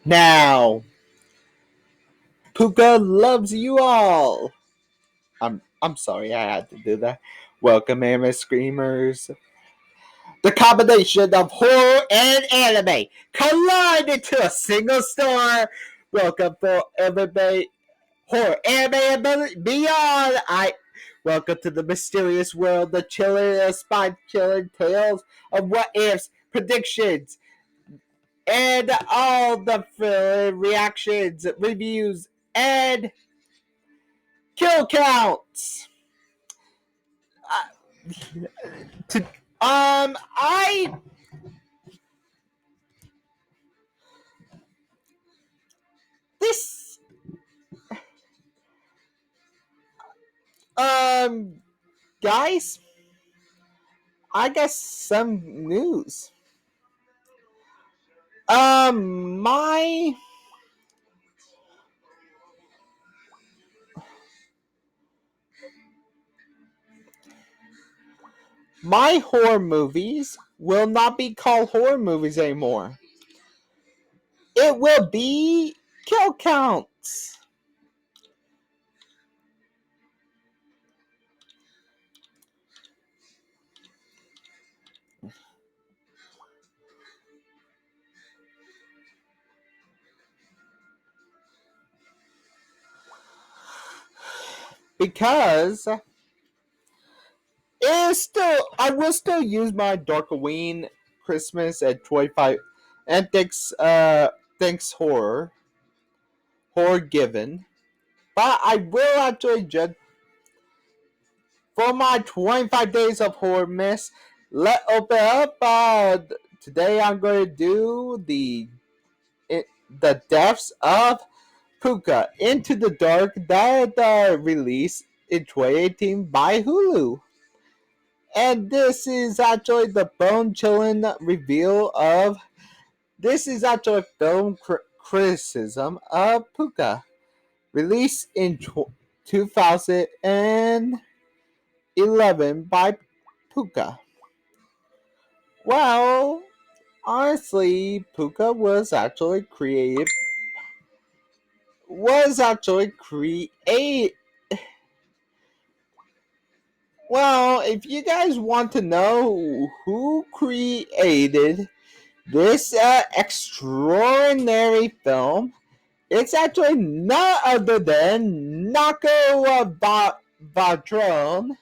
Now, Pooka loves you all. I'm sorry I had to do that. Welcome, anime screamers. The combination of horror and anime collide into a single star. Welcome for everybody, horror, anime, and beyond. I welcome to the mysterious world, the chilling, spine-chilling tales of what ifs, predictions, and all the reactions, reviews, and kill counts. To, I this um guys, I guess some news. My my horror movies will not be called horror movies anymore. It will be kill counts. Because it's still I will still use my Dark Halloween Christmas at 25 and thanks horror given. But I will actually judge for my 25 days of horror miss. Let open up. Today I'm going to do the deaths of Pooka Into the Dark that released in 2018 by Hulu. And this is actually the bone chilling reveal of this is actually film criticism of Pooka, released in 2011 by Pooka. Well, honestly, Pooka was actually created. Well, if you guys want to know who created this extraordinary film, it's actually none other than Nako Vadron,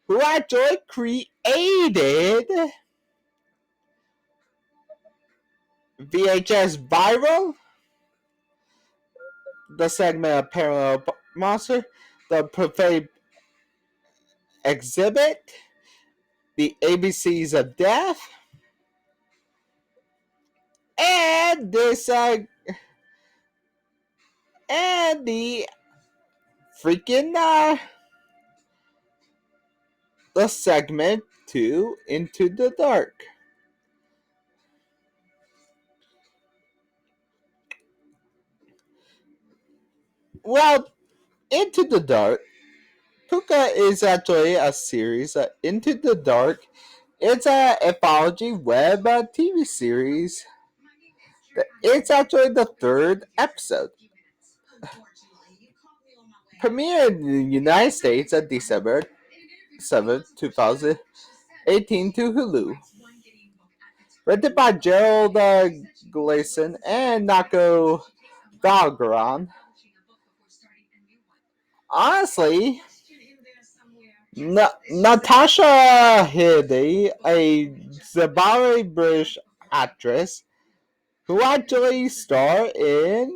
who actually created VHS Viral, the segment of Parallel Monster, the Prophetic Exhibit, the ABCs of Death, and this and the freaking the segment 2 Into the Dark. Well, Into the Dark, Pooka is actually a series. Into the Dark, it's a anthology web TV series. It's actually the third episode. Premiered in the United States on December 7th, 2018 to Hulu. Written by Gerald Gleason and Nako Valgaran. Honestly, Natasha Hiddy, a Zimbabwe British actress, who actually starred in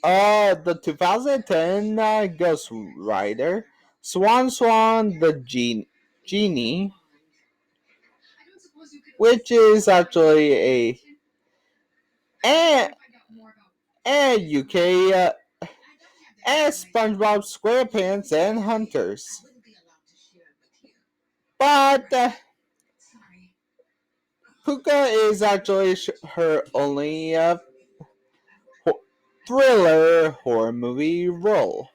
the 2010 Ghost Rider, Swan the Genie, which is actually and, and UK and SpongeBob SquarePants and Hunters. But Pooka is actually her only thriller horror movie role.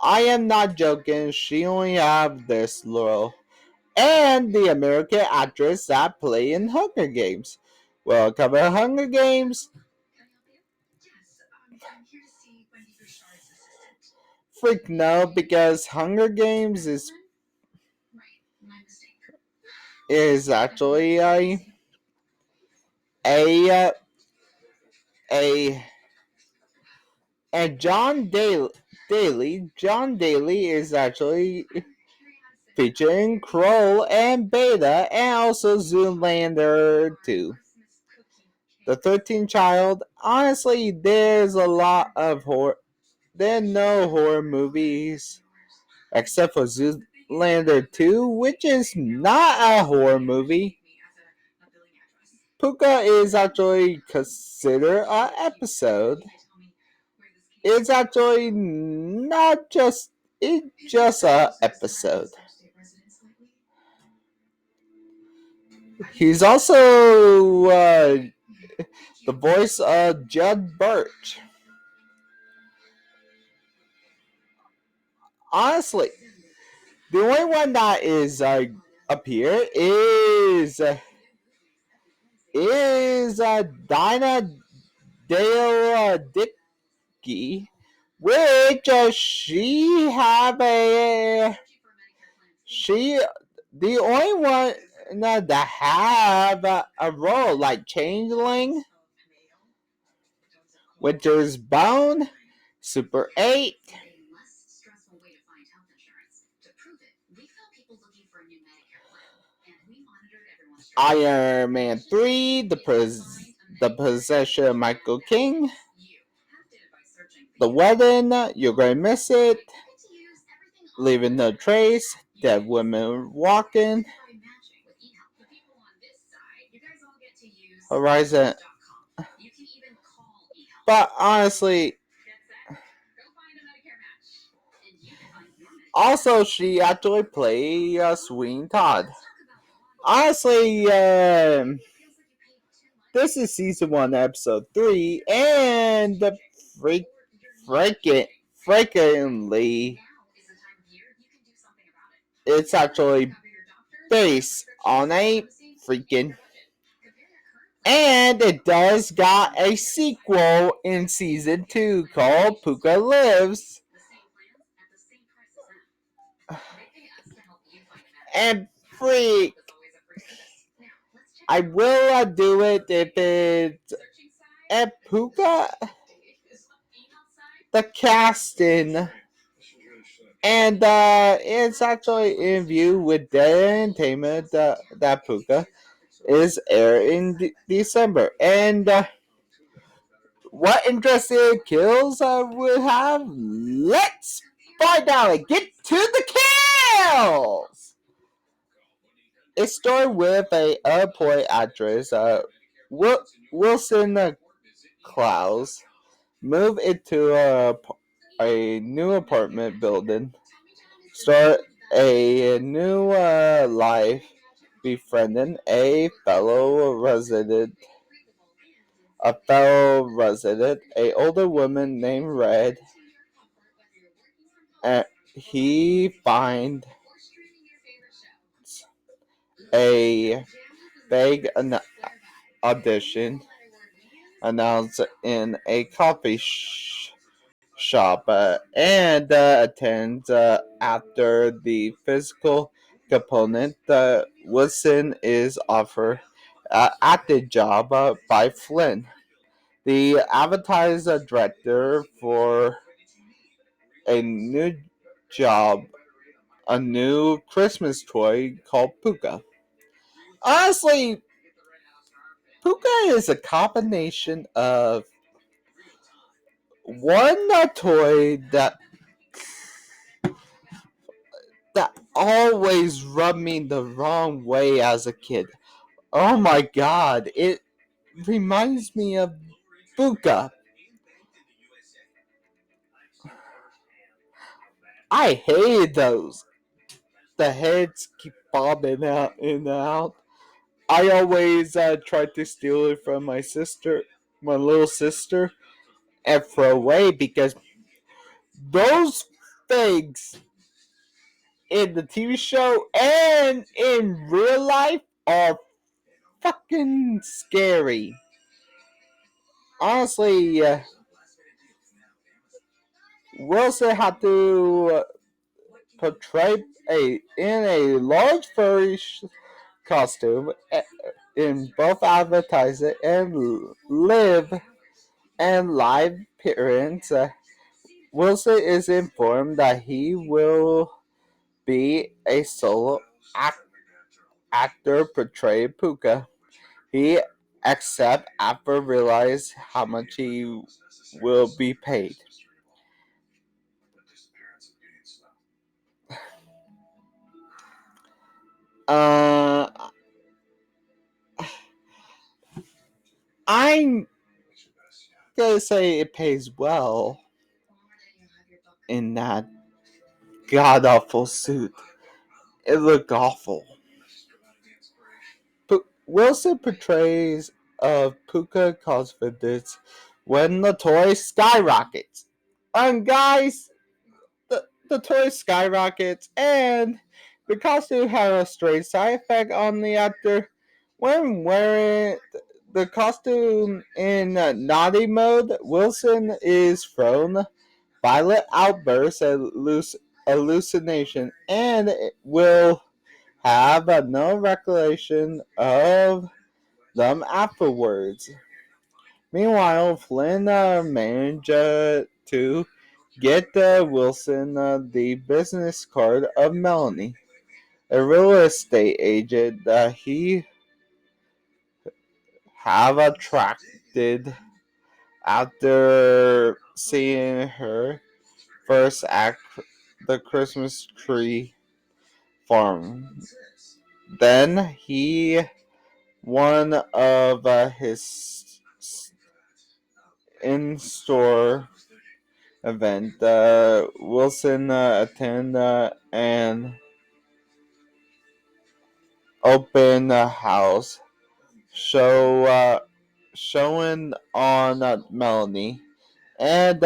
I am not joking. She only have this role. and the American actress that played in Hunger Games. Well, cover Hunger Games. Freak no, because Hunger Games is actually a a and John Daly is actually featuring Kroll and Beta, and also Zoolander 2. The 13th Child. Honestly, there's a lot of horror. There are no horror movies except for Zoolander 2, which is not a horror movie. Pooka is actually considered an episode. It's actually not just it's just a episode. He's also the voice of Judd Birch. Honestly, the only one that is up here is Dinah Dale Dickey, which she have a she the only one that have a role like Changeling, Winter's Bone, Super 8, Iron Man 3, the Possession of Michael King, The Wedding, You're Gonna Miss It, Leaving No Trace, Dead Women Walking, Horizon. But honestly, also she actually played Sweeney Todd. Honestly, this is season 1, episode 3, and the freakingly, it's actually based on a freaking, and it does got a sequel in season 2 called Pooka Lives. And freak, I will do it if it's at Pooka. The casting, and it's actually in view with the entertainment that Pooka is aired in December. And what interesting kills would have? Let's find out and get to the kills! It started with a unemployed actress, Wilson Klaus, moved into a new apartment building, start a new life, befriending a fellow resident, a older woman named Red, and he finds a big audition announced in a coffee shop, and attends after the physical component. Wilson is offered at the job by Flynn, the advertiser director, for a new job, a new Christmas toy called Pooka. Honestly, Pooka is a combination of one toy that always rubbed me the wrong way as a kid. Oh my god, it reminds me of Pooka. I hated those. The heads keep bobbing out in and out. I always tried to steal it from my little sister, and throw away because those things in the TV show and in real life are fucking scary. Honestly, Wilson had to portray in a large furry costume in both advertising and live appearance. Wilson is informed that he will be a solo actor portraying Pooka. He accepts after realizing how much he will be paid. Uh, I'm gonna say it pays well in that god awful suit. It looked awful. Wilson portrays of Pooka confidence when the toy skyrockets. And guys, the toy skyrockets, and the costume had a strange side effect on the actor. When wearing the costume in naughty mode, Wilson is thrown violent outbursts and hallucination, and will have no recollection of them afterwards. Meanwhile, Flynn managed to get Wilson the business card of Melanie, a real estate agent that he have attracted after seeing her first at the Christmas tree farm. Then he one of his in-store event. Wilson attend an open house showing on Melanie, and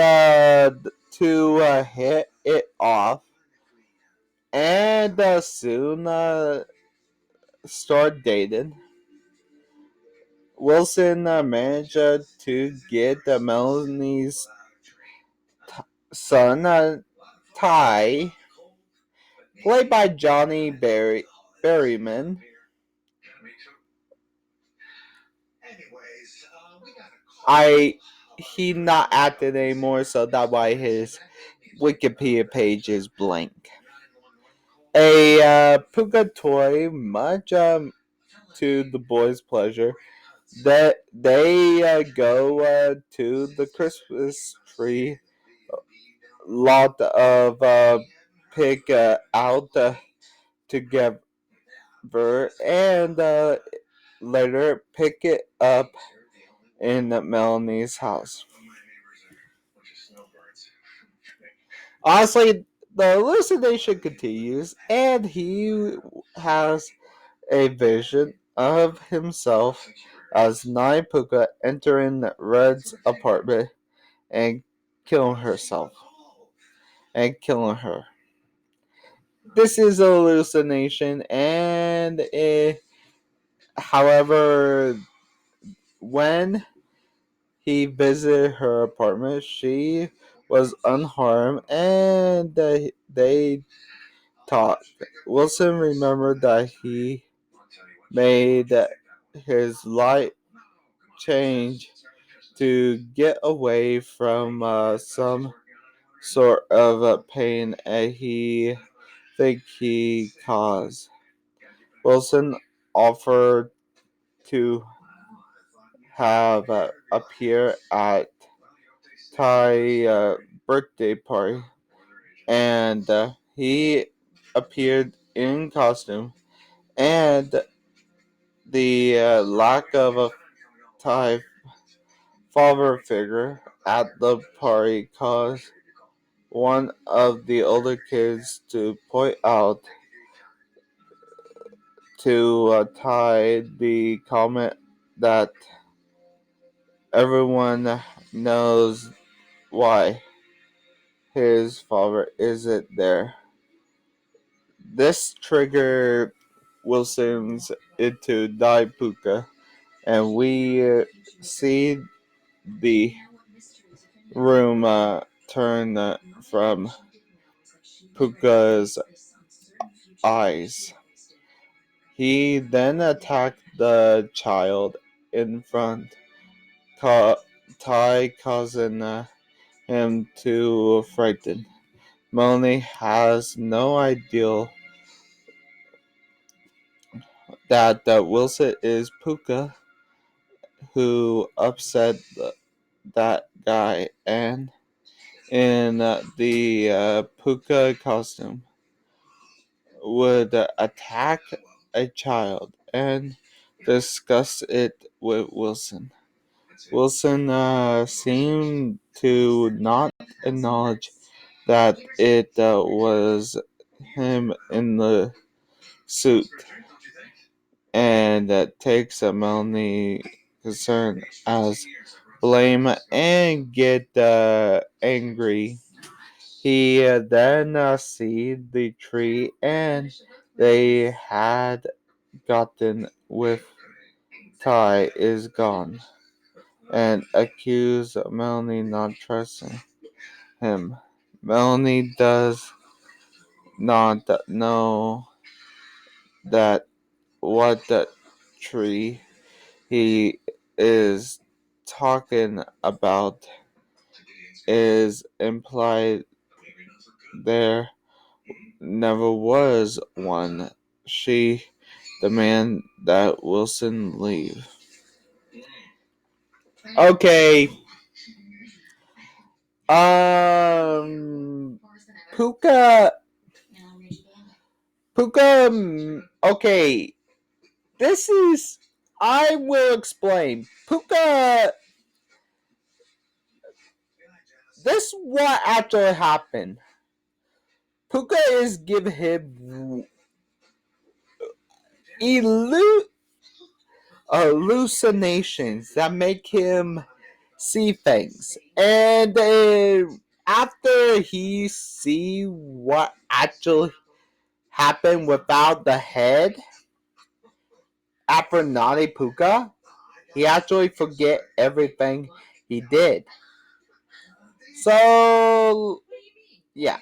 to hit it off, and soon start dating. Wilson managed to get Melanie's son, Ty, played by Johnny Berryman. I he not acting anymore, so that's why his Wikipedia page is blank. A Pooka toy, much to the boys' pleasure, that they go to the Christmas tree lot of pick out together and later pick it up in Melanie's house. Honestly, the hallucination continues, and he has a vision of himself as Nai Puka entering Red's apartment and killing herself and killing her. This is a hallucination, and however, when he visited her apartment, she was unharmed, and they talked. Wilson remembered that he made his life change to get away from some sort of pain he think he caused. Wilson offered to have appear at Ty's birthday party, and he appeared in costume, and the lack of a Thai father figure at the party caused one of the older kids to point out to Ty the comment that everyone knows why his father isn't there. This triggered Wilson's into die Pooka, and we see the room turn from Pooka's eyes. He then attacked the child in front, Ty causing him to frighten. Melanie has no idea that Wilson is Pooka, who upset that guy, and in the Pooka costume would attack a child and discuss it with Wilson. Wilson seemed to not acknowledge that it was him in the suit, and takes Melanie concern as blame and get angry. He then see the tree and they had gotten with Ty is gone, and accuse Melanie not trusting him. Melanie does not know that what the tree he is talking about is implied there never was one. She demand that Wilson leave. Okay. Pooka. Okay. This is. I will explain. Pooka. This what actually happened. Pooka is giving him hallucinations that make him see things, and after he see what actually happened without the head, after Naughty Pooka, he actually forget everything he did. So yeah,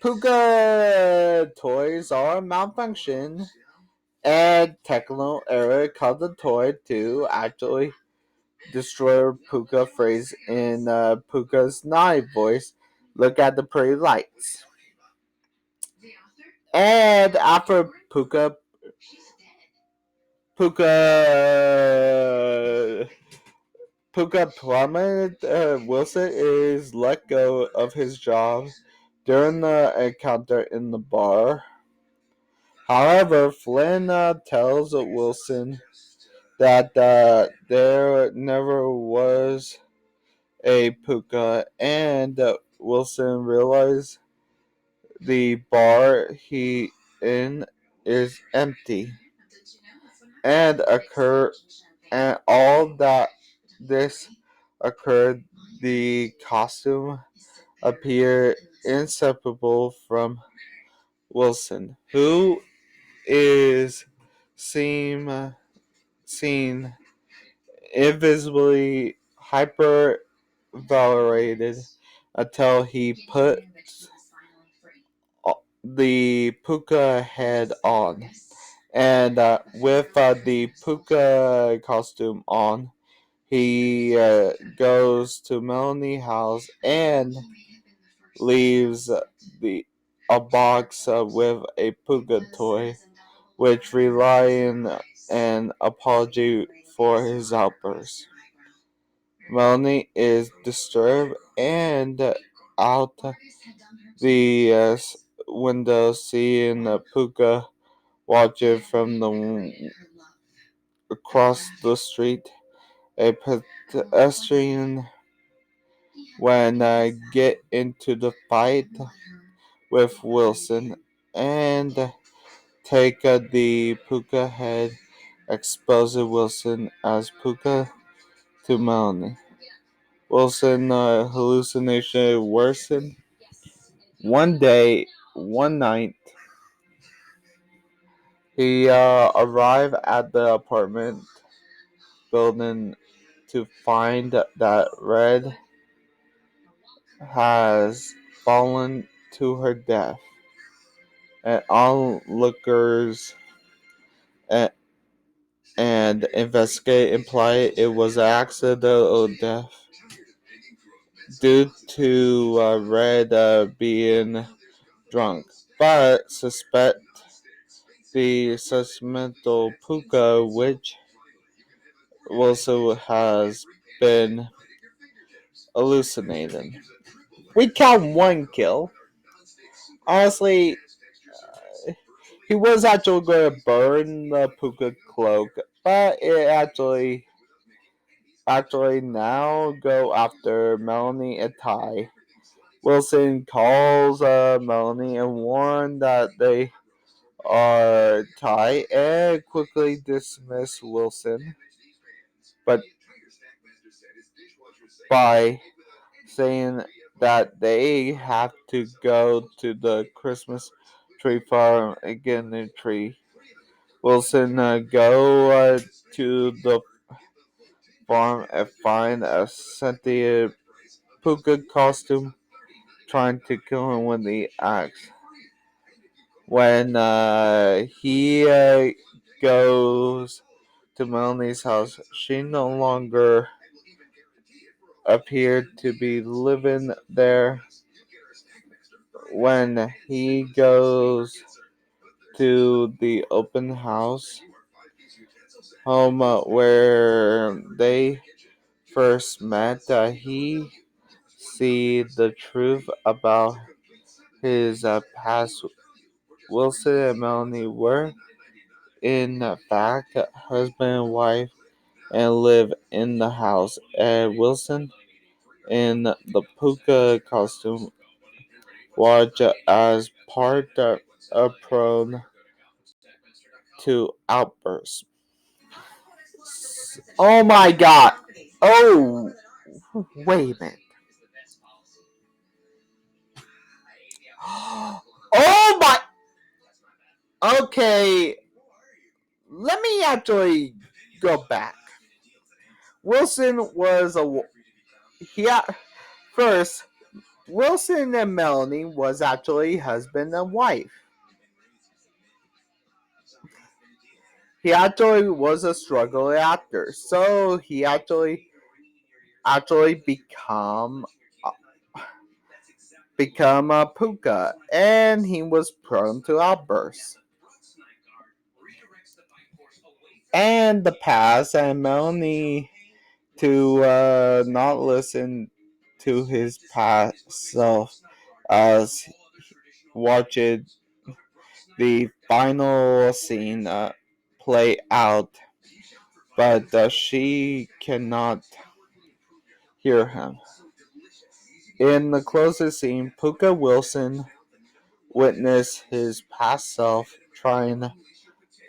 Pooka toys are malfunction, and techno error caused the toy to actually destroy Pooka phrase in Pooka's naughty voice. Look at the pretty lights. And after Pooka plummeted, Wilson is let go of his job during the encounter in the bar. However, Flynn tells Wilson that there never was a Pooka, and Wilson realizes the bar he in is empty, and all that this occurred, the costume appeared inseparable from Wilson, who is seen invisibly hyper-valorated until he put the Pooka head on. And with the Pooka costume on, he goes to Melanie's house and leaves a box with a Pooka toy, which relying an apology for his outburst. Melanie is disturbed and out the window, seeing Pooka watching from across the street. A pedestrian when get into the fight with Wilson and take the Pooka head, exposing Wilson as Pooka to Melanie. Wilson hallucination worsened. One day, one night, he arrived at the apartment building to find that Red has fallen to her death, and onlookers and, and investigate imply it was an accidental death due to Red being drunk, but suspect the suspenseful Pooka, which also has been hallucinating. We count one kill. Honestly, he was actually going to burn the Pooka cloak, but it actually now go after Melanie and Ty. Wilson calls Melanie and warns that they are Ty and quickly dismiss Wilson, but by saying that they have to go to the Christmas tree farm again. The tree. Wilson go to the farm and find a sentient Pooka costume trying to kill him with the axe. When he goes to Melanie's house, she no longer appeared to be living there. When he goes to the open house home where they first met, he see the truth about his past. Wilson and Melanie were in fact husband and wife and live in the house, and Wilson in the Pooka costume watch as part prone to outbursts. Oh my god! Oh, wait a minute. Oh my. Okay, let me actually go back. Wilson was a. Yeah, first, Wilson and Melanie was actually husband and wife. He actually was a struggling actor, so he actually become a Pooka, and he was prone to outbursts. And the past, and Melanie to not listen to his past self as watching the final scene play out, but she cannot hear him. In the closest scene, Pooka Wilson witnessed his past self trying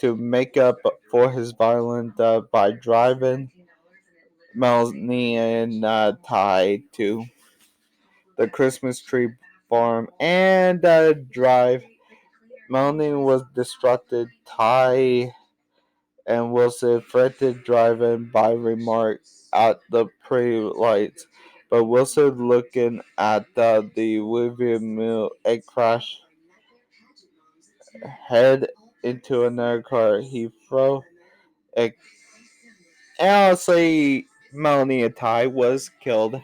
to make up for his violence by driving Melanie and Ty to the Christmas tree farm and drive. Melanie was distracted. Ty and Wilson threatened driving by remark at the pretty lights. But Wilson looking at the William Mill and crash head into another car. He threw a honestly Melanie and Ty was killed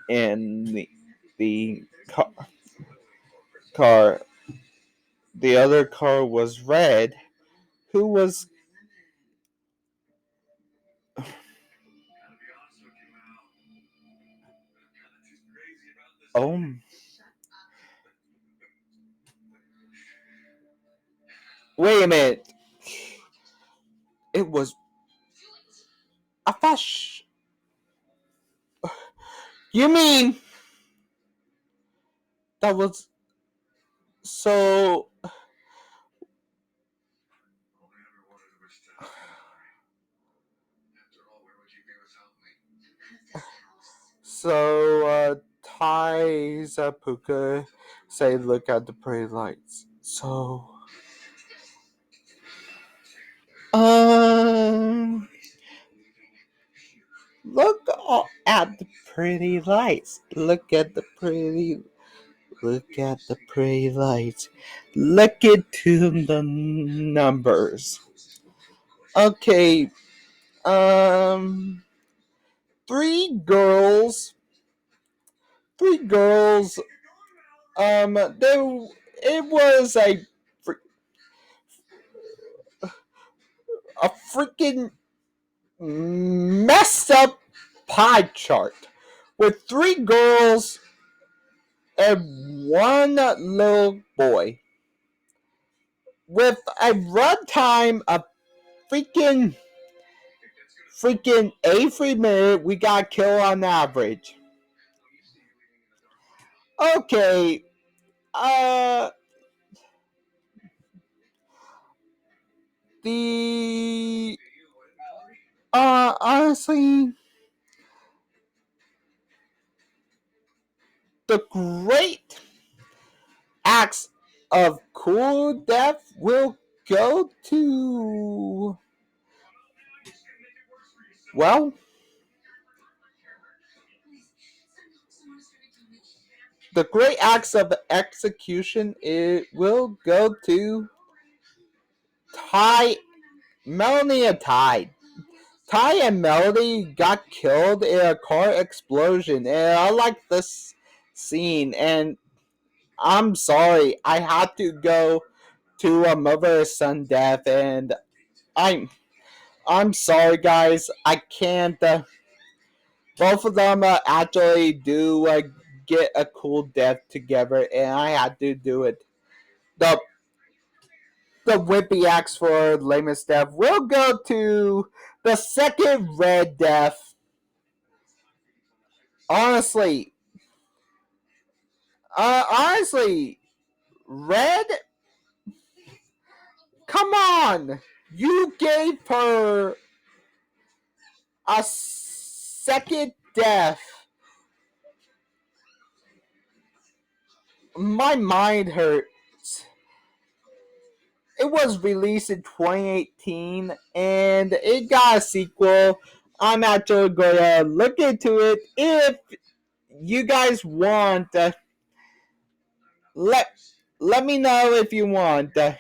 in the car. The other car was Red, who was oh wait a minute. It was I thought you mean that was so Ty's Pooka say look at the pretty lights. So um look at the pretty lights. Look at the pretty lights. Look into the numbers. Okay, um three girls three girls they it was a freaking messed up pie chart with three girls and one little boy with a runtime of freaking every minute we got killed on average. Okay, uh the honestly the great acts of cool death will go to, well, the great acts of execution, it will go to Ty, Melanie and Ty. Ty and Melody got killed in a car explosion, and I like this scene. And I'm sorry, I had to go to a mother son death, and I'm I'm sorry, guys. I can't. Both of them actually do get a cool death together, and I had to do it. The the Wimpy axe for lamest death will go to the second red death. Honestly, honestly, red. Come on, you gave her a second death. My mind hurts. It was released in 2018 and it got a sequel. I'm actually going to look into it. If you guys want, let let me know if you want. That's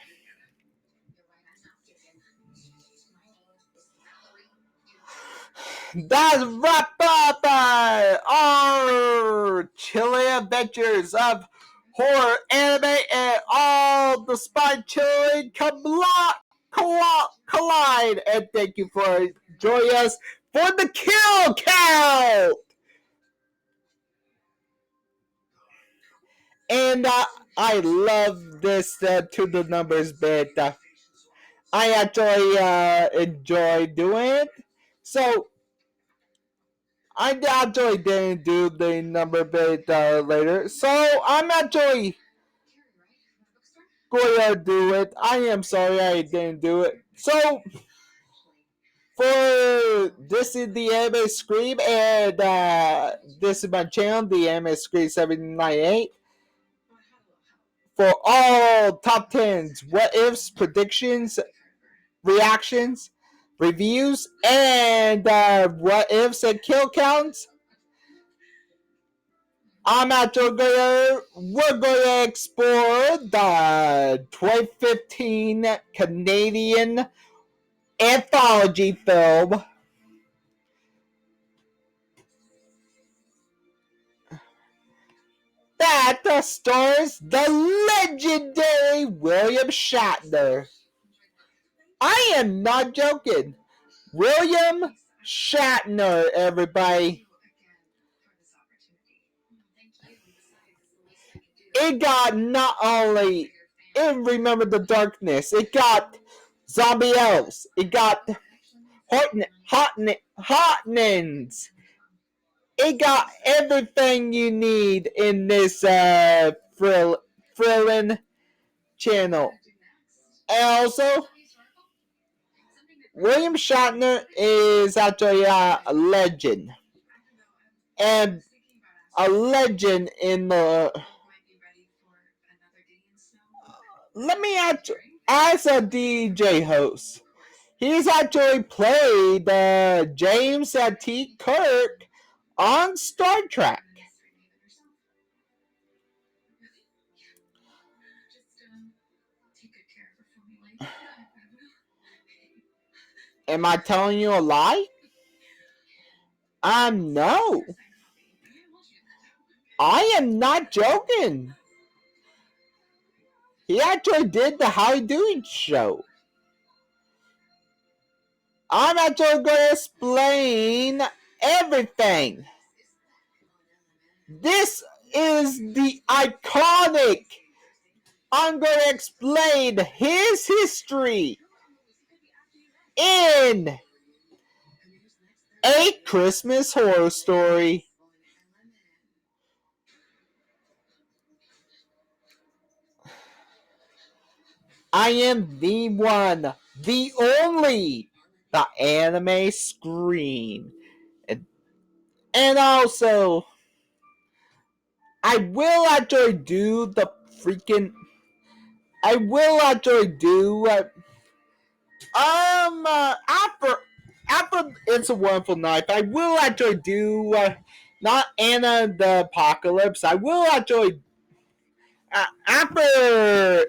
wrap up our chilling adventures of horror, anime, and all the spine chilling collide. And thank you for joining us for the kill count. And I love this to the numbers bit. I actually enjoy doing it. So I actually didn't do the number bit later. So I'm actually going to do it. I am sorry I didn't do it. So for this is the anime scream, and this is my channel, the anime scream 798. For all top tens, what ifs, predictions, reactions, reviews, and what ifs and kill counts, we're going to explore the 2015 Canadian anthology film that stars the legendary William Shatner. I am not joking. William Shatner, everybody. It got not only in Remember the Darkness, it got zombie elves, it got hotnins. It got everything you need in this thrilling channel. And also, William Shatner is actually a legend. And a legend in the let me as a DJ host. He's actually played James T. Kirk on Star Trek. Am I telling you a lie? No. I am not joking. He actually did the How You Doing show. I'm actually going to explain everything. This is the iconic. I'm going to explain his history in A Christmas Horror Story. I am the one, the only, the anime screen. And also, I will actually do the freaking. I will actually do. After It's a Wonderful Life, I will actually do. Not Anna the Apocalypse. I will actually. After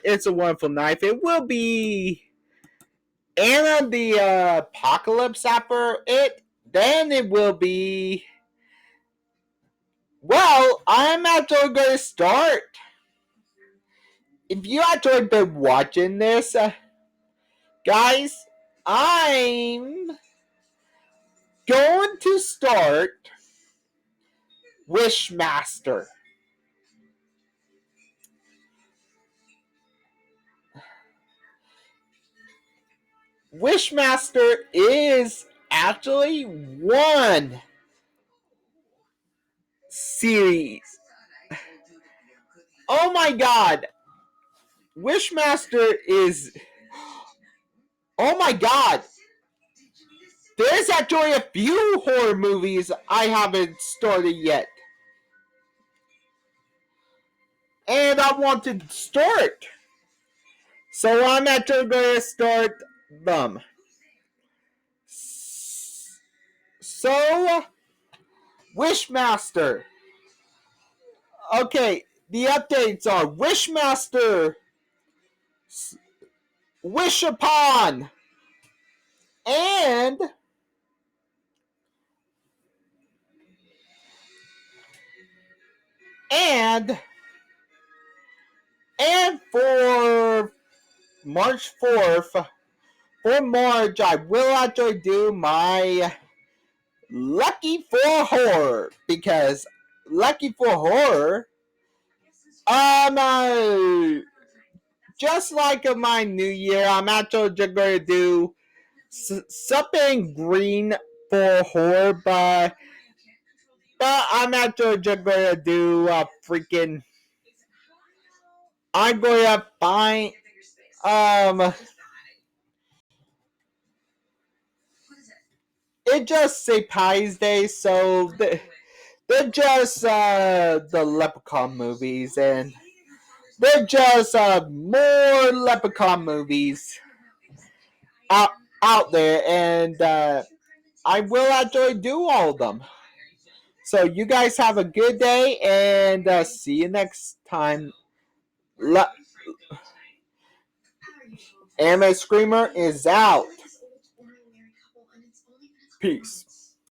It's a Wonderful Life, it will be Anna the Apocalypse after it. Then it will be. Well, I'm actually going to start. If you actually been watching this, guys, I'm going to start Wishmaster. Wishmaster is actually one series. Oh my god! Wishmaster is. Oh my god! There's actually a few horror movies I haven't started yet. And I want to start. So I'm actually going to start them. So, Wishmaster. Okay, the updates are Wishmaster, Wish Upon, and and for March 4th, for March, I will actually do my Lucky for Horror, because Lucky for Horror, just like my New Year, I'm actually just going to do something green for horror, but I'm actually just going to do freaking. I'm going to find it just say Pies Day, so they're just the Leprechaun movies, and they're just more Leprechaun movies out there, and I will actually do all of them. So you guys have a good day, and see you next time. Anime Screamer is out. Peace.